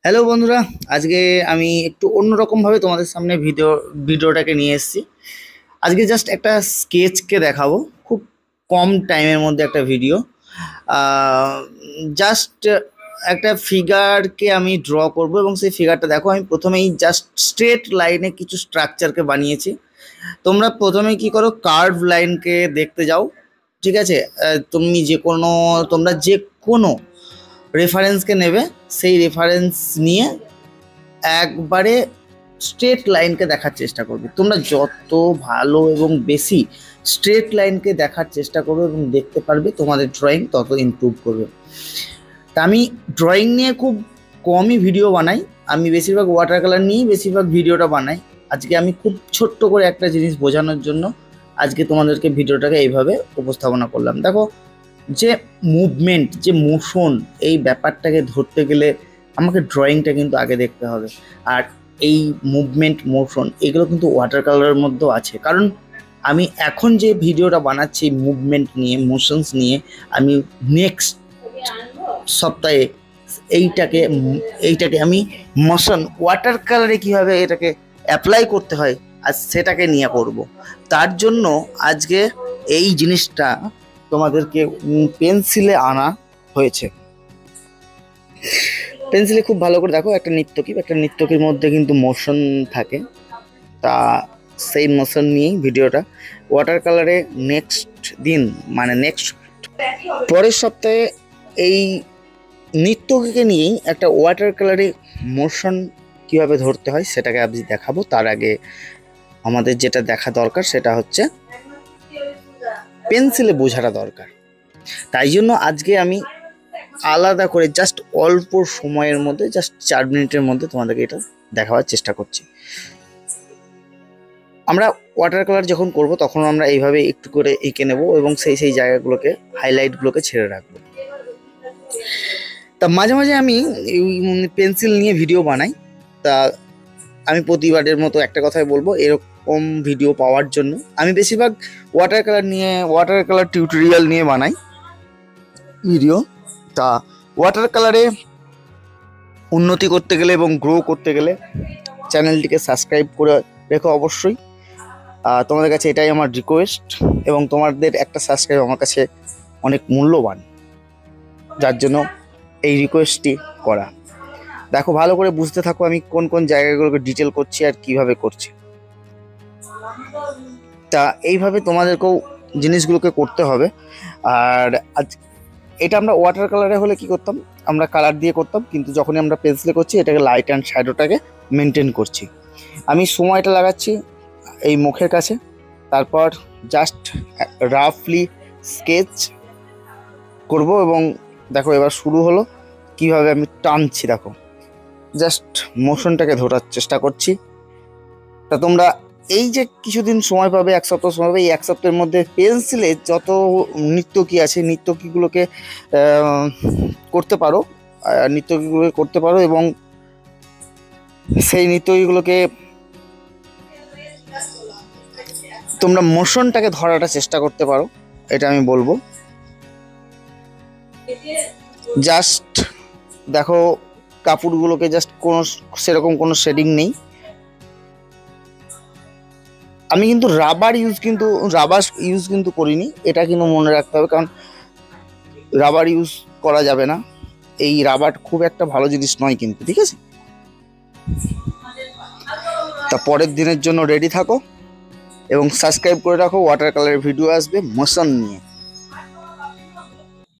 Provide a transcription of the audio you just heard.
Hello বন্ধুরা, আজকে আমি একটু অন্যরকম ভাবে তোমাদের সামনে ভিডিওটাকে নিয়ে এসেছি। আজকে জাস্ট একটা স্কেচকে দেখাবো, খুব কম টাইমের মধ্যে একটা ভিডিও। জাস্ট একটা ফিগারকে আমি ড্র করব এবং সেই ফিগারটা দেখো, আমি প্রথমেই জাস্ট স্ট্রেট লাইনে কিছু স্ট্রাকচারকে বানিয়েছি। তোমরা প্রথমে কি করো, কার্ভ লাইনকে দেখতে যাও, ঠিক আছে? তোমরা যে কোনো রেফারেন্সকে নেবে, সেই রেফারেন্স নিয়ে একবারে স্ট্রেট লাইনকে দেখার চেষ্টা করবে। তোমরা যত ভালো এবং বেশি স্ট্রেট লাইনকে দেখার চেষ্টা করবে এবং দেখতে পারবে, তোমাদের ড্রয়িং তত ইমপ্রুভ করবে। তা আমি ড্রয়িং নিয়ে খুব কমই ভিডিও বানাই, আমি বেশিরভাগ ওয়াটার কালার নিয়েই বেশিরভাগ ভিডিওটা বানাই। আজকে আমি খুব ছোট্ট করে একটা জিনিস বোঝানোর জন্য আজকে তোমাদেরকে ভিডিওটাকে এইভাবে উপস্থাপনা করলাম। দেখো, যে মুভমেন্ট, যে মোশন, এই ব্যাপারটাকে ধরতে গেলে আমাকে ড্রয়িংটা কিন্তু আগে দেখতে হবে। আর এই মুভমেন্ট, মোশন, এগুলো কিন্তু ওয়াটার কালারের মধ্যেও আছে। কারণ আমি এখন যে ভিডিওটা বানাচ্ছি মুভমেন্ট নিয়ে, মোশনস নিয়ে, আমি নেক্সট সপ্তাহে এইটাকে আমি মোশন ওয়াটার কালারে কীভাবে এটাকে অ্যাপ্লাই করতে হয় আর সেটাকে নিয়ে করব। তার জন্য আজকে এই জিনিসটা তোমাদেরকে পেন্সিলে আনা হয়েছে। পেন্সিলে খুব ভালো করে দেখো, একটা নৃত্যকির মধ্যে কিন্তু মোশন থাকে। তা সেই মোশন নিয়েই ভিডিওটা ওয়াটার কালারে নেক্সট দিন, মানে নেক্সট পরের সপ্তাহে এই নৃত্যকে নিয়েই একটা ওয়াটার কালারে মোশন কীভাবে ধরতে হয় সেটাকে আমি দেখাবো। তার আগে আমাদের যেটা দেখা দরকার সেটা হচ্ছে পেন্সিলে বোঝাটা দরকার। তাই জন্য আজকে আমি আলাদা করে জাস্ট অল্প সময়ের মধ্যে, জাস্ট 4 মিনিটের মধ্যে তোমাদেরকে এটা দেখাবার চেষ্টা করছি। আমরা ওয়াটার কালার যখন করব তখন আমরা এইভাবে একটু করে এঁকে নেব এবং সেই জায়গাগুলোকে, হাইলাইটগুলোকে ছেড়ে রাখবো। তা মাঝে মাঝে আমি পেন্সিল নিয়ে ভিডিও বানাই। তা আমি প্রতিবারের মতো একটা কথাই বলবো, এরকম ভিডিও পাওয়ার জন্য আমি বেশিরভাগ ওয়াটার কালার টিউটোরিয়াল নিয়ে বানাই ভিডিও। তা ওয়াটার কালারে উন্নতি করতে গেলে এবং গ্রো করতে গেলে চ্যানেলটিকে সাবস্ক্রাইব করে রেখো অবশ্যই। তোমাদের কাছে এটাই আমার রিকোয়েস্ট, এবং তোমাদের একটা সাবস্ক্রাইব আমার কাছে অনেক মূল্যবান, যার জন্য এই রিকোয়েস্টটি করা। দেখো, ভালো করে বুঝতে থাকো আমি কোন কোন জায়গাগুলোকে ডিটেল করছি আর কিভাবে করছি। তা এইভাবে তোমাদেরকেও জিনিসগুলোকে করতে হবে। আর এটা আমরা ওয়াটার কালারে হলে কি করতাম, আমরা কালার দিয়ে করতাম, কিন্তু যখনই আমরা পেন্সিলে করছি এটাকে লাইট অ্যান্ড শ্যাডোটাকে মেনটেন করছি। আমি সময়টা লাগাচ্ছি এই মুখের কাছে, তারপর জাস্ট রাফলি স্কেচ করব। এবং দেখো এবার শুরু হলো, কিভাবে আমি টানছি, দেখো জাস্ট মোশনটাকে ধরার চেষ্টা করছি। তা তোমরা এই যে কিছুদিন সময় পাবে, 1 সপ্তাহ সময় পাবে, এই 1 সপ্তাহের মধ্যে পেন্সিলে যত নৃত্যকি আছে নৃত্যকিগুলোকে করতে পারো এবং সেই নৃত্যকিগুলোকে তোমরা মোশনটাকে ধরাটা চেষ্টা করতে পারো, এটা আমি বলবো। জাস্ট দেখো, কাপড়গুলোকে জাস্ট সেরকম কোনো শেডিং নেই। আমি কিন্তু রাবার ইউজ কিন্তু করিনি, এটা কিন্তু মনে রাখতে হবে, কারণ রাবার ইউজ করা যাবে না। এই রাবার খুব একটা ভালো জিনিস নয় কিন্তু, ঠিক আছে? তা পরের দিনের জন্য রেডি থাকো এবং সাবস্ক্রাইব করে রাখো, ওয়াটার কালারের ভিডিও আসবে মোশন নিয়ে।